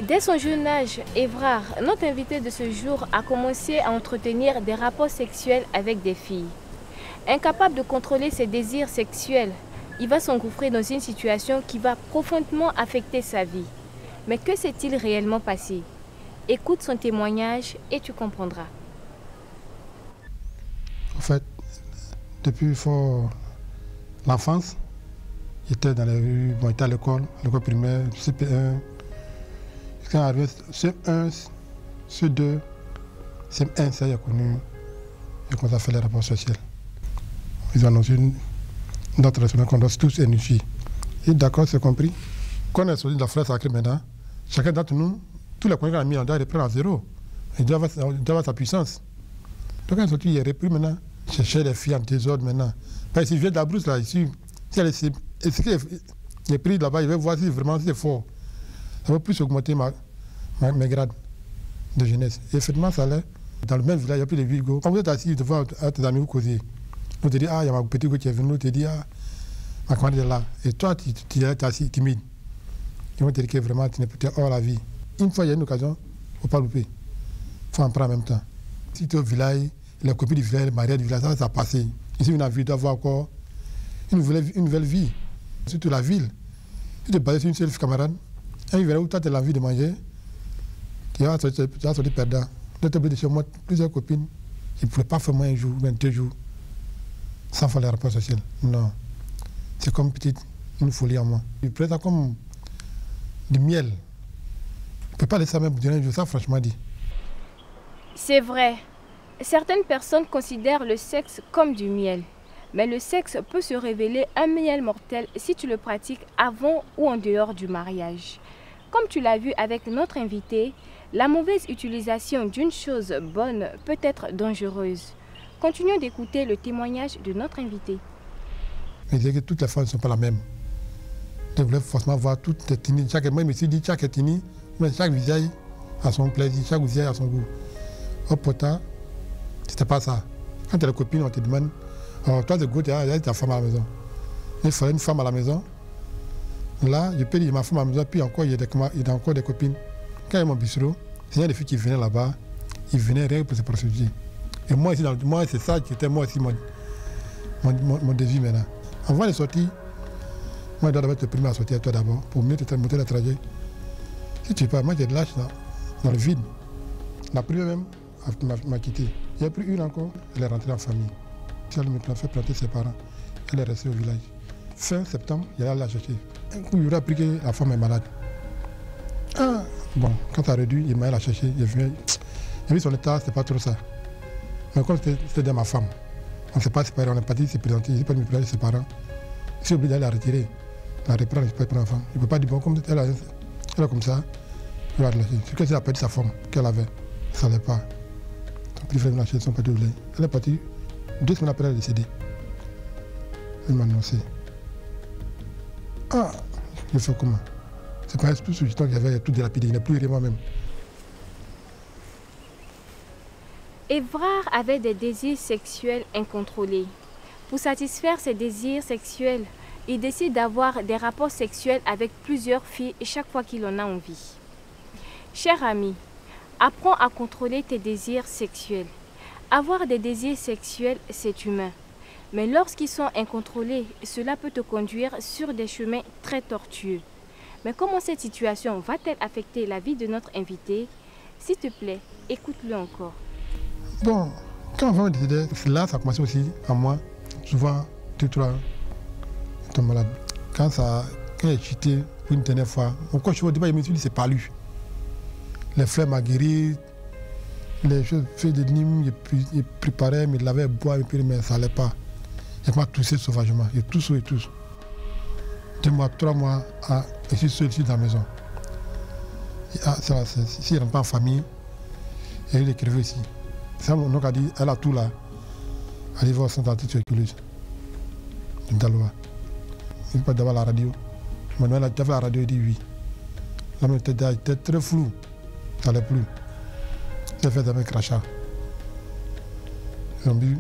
Dès son jeune âge, Évrard, notre invité de ce jour, a commencé à entretenir des rapports sexuels avec des filles. Incapable de contrôler ses désirs sexuels, il va s'engouffrer dans une situation qui va profondément affecter sa vie. Mais que s'est-il réellement passé? Écoute son témoignage et tu comprendras. En fait, depuis l'enfance, j'étais dans les rues, j'étais à l'école primaire, CP1. Quand arrivé CM1, CE2, CM1, ça j'ai commencé à faire les rapports sexuels. Ils ont annoncé notre restaurant qu'on doit tous être une fille. Et d'accord, c'est compris. Quand on est sorti de la forêt sacrée maintenant, chacun d'entre nous, tous les points qu'on a mis, on doit reprendre à zéro. Il doit avoir sa puissance. Donc quand on est sorti, il est repris maintenant, chercher les filles en désordre maintenant. Parce qu'il vient de la brousse là, ici, si elle est pris là-bas, il va voir si vraiment c'est fort. Ça va plus augmenter mes grades de jeunesse. Et effectivement, ça allait. Dans le même village, il n'y a plus de Vigo. Quand vous êtes assis devant tes amis, vous causez. On te dit, ah, il y a ma petite go qui est venue. On te dit, ah, ma commande est là. Et toi, tu es assis timide. Ils vont te dire que vraiment, tu n'es peut-être hors la vie. Une fois, il y a une occasion, il ne faut pas louper. Il faut en prendre en même temps. Si tu es au village, les copines du village, les mariés du village, ça va passer. Ici, on a envie d'avoir encore une nouvelle vie. Surtout la ville. Si tu es basé sur une seule camarade, et il verra où toi tu as envie de manger, tu vas sortir perdant. Tu as oublié de chez moi plusieurs copines, ils ne pouvaient pas faire moins un jour, même 2 jours, sans faire les rapports sociaux. Non. C'est comme une folie en moi. Il présente comme du miel. Je ne peux pas laisser ça même durer un jour, ça franchement dit. C'est vrai. Certaines personnes considèrent le sexe comme du miel. Mais le sexe peut se révéler un miel mortel si tu le pratiques avant ou en dehors du mariage. Comme tu l'as vu avec notre invité, la mauvaise utilisation d'une chose bonne peut être dangereuse. Continuons d'écouter le témoignage de notre invité. Je dis que toutes les femmes ne sont pas la même. Je voulais forcément voir toutes les tenues. Moi, je me suis dit, chaque tenue, mais chaque visage a son plaisir, chaque visage a son goût. Au pourtant, c'était pas ça. Quand tu es la copine, on te demande, oh, toi, c'est good, il y a ta femme à la maison. Il fallait une femme à la maison. Là, je peux dire ma femme à la maison, puis encore, il y a encore des copines. Quand il y a mon bistrot, il y a des filles qui venaient là-bas, ils venaient rien pour se prostituer. Et moi, c'est ça qui était moi aussi mon désir maintenant. Avant de sortir, moi, je dois d'abord te primer à sortir à toi d'abord, pour mieux te monter le trajet. Si tu pars, moi, j'ai de l'âge dans le vide. La première même m'a quitté. Il n'y a plus une encore, elle est rentrée en famille. Elle m'a fait planter ses parents. Elle est restée au village. Fin septembre, il allait la chercher. Un coup, il aurait appris que la femme est malade. Ah, bon, quand ça a réduit, il m'a allé la chercher. Il est venu. J'ai vu son état, c'était pas trop ça. Mais comme c'était de ma femme, on ne s'est pas séparés, on est parti se présenter. Il n'a pas de me présenter ses parents. Je suis obligé d'aller la retirer. La reprendre, je ne peux pas prendre l'enfant. Il ne peut pas dire, bon, comme elle est comme ça, il va la lâcher. C'est qu'elle a perdu sa forme qu'elle avait. Ça n'allait pas. Donc, les frères de la chaîne sont pas doublés. Elle est partie. 2 semaines après, elle est décédée. Elle m'a annoncé. Ah, je fais comment? C'est pas tout ce temps qu'il y avait tout délapidé, il n'est plus vraiment même. Évrard avait des désirs sexuels incontrôlés. Pour satisfaire ses désirs sexuels, il décide d'avoir des rapports sexuels avec plusieurs filles chaque fois qu'il en a envie. Cher ami, apprends à contrôler tes désirs sexuels. Avoir des désirs sexuels, c'est humain. Mais lorsqu'ils sont incontrôlés, cela peut te conduire sur des chemins très tortueux. Mais comment cette situation va-t-elle affecter la vie de notre invité? S'il te plaît, écoute-le encore. Bon, quand on va me décider, là, ça a commencé aussi à moi. Souvent, 2-3 tombent malade. Quand j'ai chuté pour une dernière fois, encore je suis au départ, je me suis dit, c'est pas lui. Les fleurs m'a guéri, les choses faites de Nîmes, je préparais, mais il l'avait boire, mais ça n'allait pas. Il m'a toussé sauvagement, il tousse et tousse. 2 mois, 3 mois, je suis seul ici dans la maison. S'il ne rentre pas en famille, il est crevé ici. Ça, mon oncle a dit, elle a tout là. Allez voir son dentiste tuberculose. Je me dis, il peut d'avoir la radio. Je me demande, tu as fait la radio, il dit oui. Là, mais était très flou. Ça n'allait plus. J'ai fait avec crachat. On m'a dit,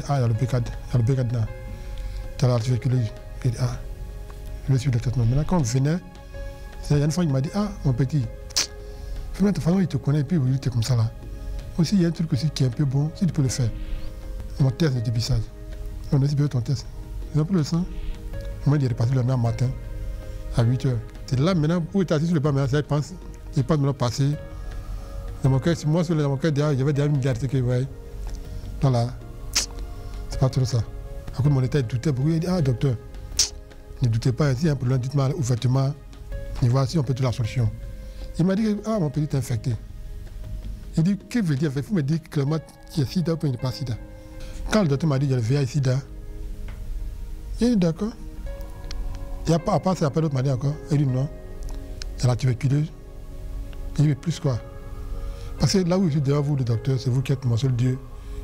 ah, il y a le B4 là. Tu as la tuberculose. Il dit, ah, je vais suivre le traitement. Maintenant, quand on venait, Il y a une fois, il m'a dit, ah, mon petit, de toute façon, il te connaît, et puis il était comme ça là. Aussi, il y a un truc aussi qui est un peu bon, si tu peux le faire. Mon test de dépistage. On a dit, ton test. Ils ont pris le sang. Moi, il est reparti le lendemain matin, à 8h. C'est là maintenant, où il était assis sur le banc, maintenant, il pense maintenant passer. Dans mon cœur, moi, dans mon cœur, il y avait déjà une garde que, ouais. Voilà, c'est pas trop ça. À cause de mon état, il doutait beaucoup. Il dit, ah, docteur, ne doutez pas, s'il y a un problème, dites-moi ouvertement. Et voici, on peut trouver la solution. Il m'a dit, ah, mon petit est infecté. Il dit, que veut dire, il faut me dire clairement qu'il y a sida ou qu'il n'y a pas sida. Quand le docteur m'a dit, il y a le VIH-Sida, il dit, d'accord. Et à part ça, après l'autre m'a dit encore, il dit, non, il y a la tuberculose. Il dit, mais plus quoi? Parce que là où je suis devant vous, le docteur, c'est vous qui êtes mon seul Dieu,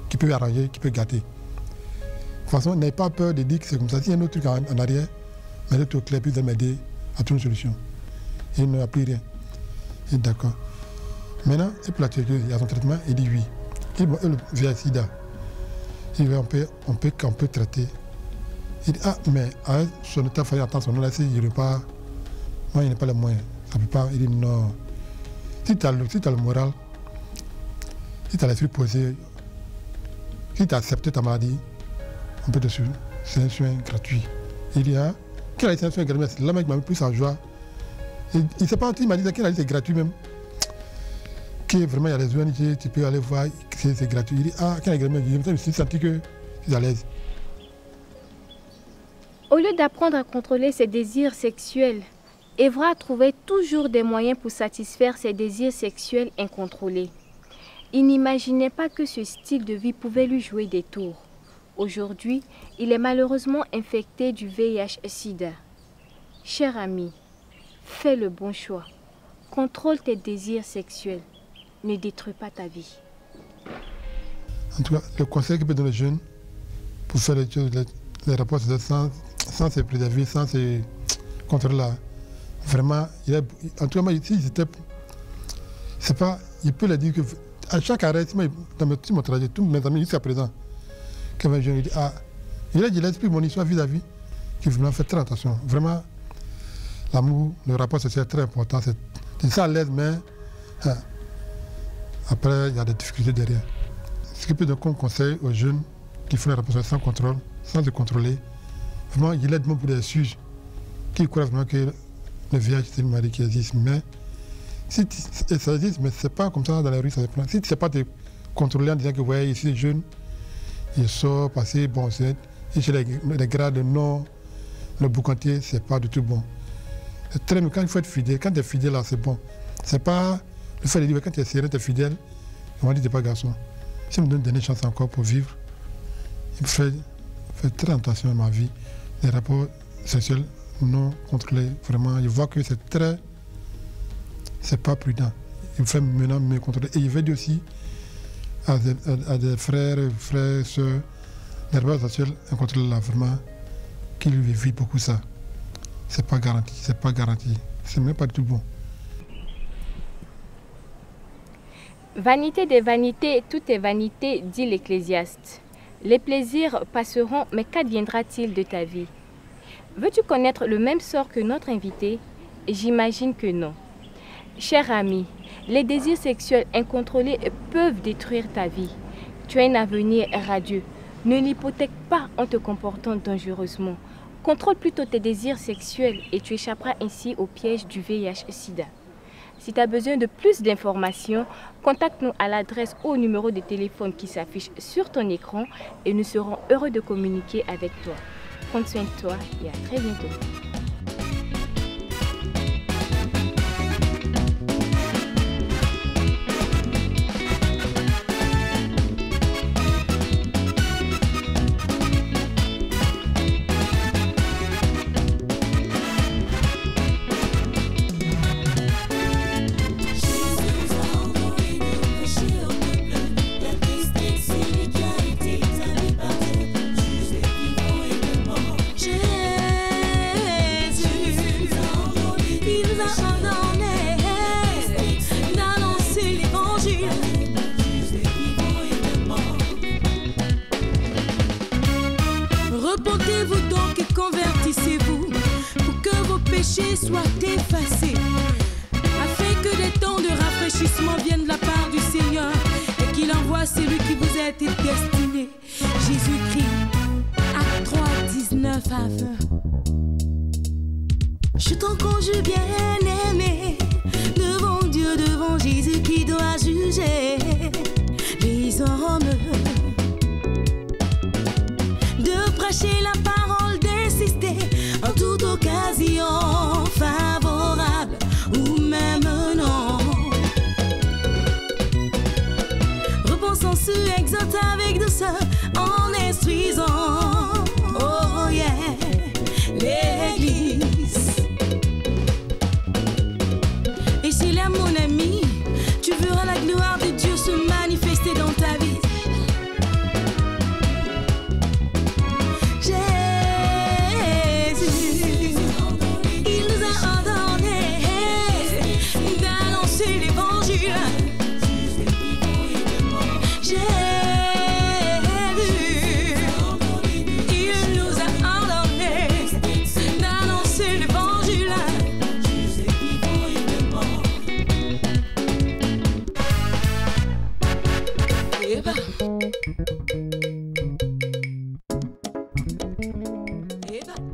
qui peut arranger, qui peut gâter. De toute façon, n'ayez pas peur de dire que c'est comme ça. S'il y a un autre truc en arrière, mais l'autre clair, puis vous allez m'aider à trouver une solution. Et il n'a plus rien. Il dit, d'accord. Maintenant, et pour la tuberculose, il y a son traitement, il dit oui. Et le VIH-Sida, il dit, on peut traiter. Il dit, ah, mais à son état, il faut attendre son nom, là, il repart. Moi, il n'y a pas les moyens. Ça peut pas. Il dit, non. Si tu as le moral, si tu as l'esprit posé, si tu as accepté ta maladie, on peut te suivre. C'est un soin gratuit. Il dit, ah, quel a été un soin gratuit? C'est là, mec m'a mis plus en joie. Il ne sait pas, il m'a dit qu'il a dit c'est gratuit même. Que vraiment, il y a des ONG, tu peux aller voir, c'est gratuit. Il dit, ah, quand il y a gratuit, je me suis senti que je suis à l'aise. Au lieu d'apprendre à contrôler ses désirs sexuels, Evra trouvait toujours des moyens pour satisfaire ses désirs sexuels incontrôlés. Il n'imaginait pas que ce style de vie pouvait lui jouer des tours. Aujourd'hui, il est malheureusement infecté du VIH-Sida. Cher ami, fais le bon choix. Contrôle tes désirs sexuels. Ne détruis pas ta vie. En tout cas, le conseil que peut donner les jeunes pour faire les choses, les rapports sans se préserver, sans se contrôler là, vraiment, en tout cas, moi, ici, c'est pas, il peut le dire que à chaque arrêt, dans mon trajet, tous mes amis jusqu'à présent, quand un jeune il dit, ah, il explique mon histoire vis-à-vis, qu'il vraiment fait très attention. Vraiment, l'amour, le rapport social est très important. C'est ça à l'aise, mais après, il y a des difficultés derrière. Ce qui peut donner comme conseil aux jeunes qui font les rapports sans contrôle, sans se contrôler, vraiment, il aide pour des juges qui croient vraiment que le VIH, c'est une maladie qui existe. Mais si ça existe, mais ce n'est pas comme ça dans la rue, ça se prend. Si tu ne sais pas te contrôler en disant que, ouais, ici, les jeunes, ils sortent, passer, bon, c'est chez les grades, non, le boucantier, ce n'est pas du tout bon. C'est très bien, quand il faut être fidèle, quand tu es fidèle, là, c'est bon. C'est pas le fait de dire, quand tu es sérieux, tu es fidèle, on va dire, tu n'es pas garçon. Si on me donne une chance encore pour vivre, il faut faire très attention à ma vie. Les rapports sexuels non contrôlés, vraiment, je vois que c'est pas prudent. Il faut maintenant me contrôler. Et il veut dire aussi à des frères, sœurs, les rapports sexuels incontrôlés là, vraiment, qu'ils vivent beaucoup ça. C'est pas garanti, c'est pas garanti. C'est même pas du tout bon. Vanité des vanités, tout est vanité, dit l'Ecclésiaste. Les plaisirs passeront, mais qu'adviendra-t-il de ta vie? Veux-tu connaître le même sort que notre invité? J'imagine que non. Cher ami, les désirs sexuels incontrôlés peuvent détruire ta vie. Tu as un avenir radieux. Ne l'hypothèque pas en te comportant dangereusement. Contrôle plutôt tes désirs sexuels et tu échapperas ainsi au piège du VIH-Sida. Si tu as besoin de plus d'informations, contacte-nous à l'adresse ou au numéro de téléphone qui s'affiche sur ton écran et nous serons heureux de communiquer avec toi. Prends soin de toi et à très bientôt. Repentez-vous donc et convertissez-vous pour que vos péchés soient effacés. Jésus-Christ, Acte 3, 19 à 20. Je t'en conjure, bien-aimé, devant Dieu, devant Jésus qui doit juger les hommes, de prêcher la parole, d'insister en toute occasion, favorable ou même non. Repensons sur, exhorte avec douceur, en instruisant, oh yeah, l'Église. Et si là, mon ami, tu verras la gloire de Dieu se manifester dans ta vie. Jésus, il nous a ordonné d'annoncer l'évangile. Jésus, il nous a ordonné d'annoncer l'évangile. Eh ben. Eh ben.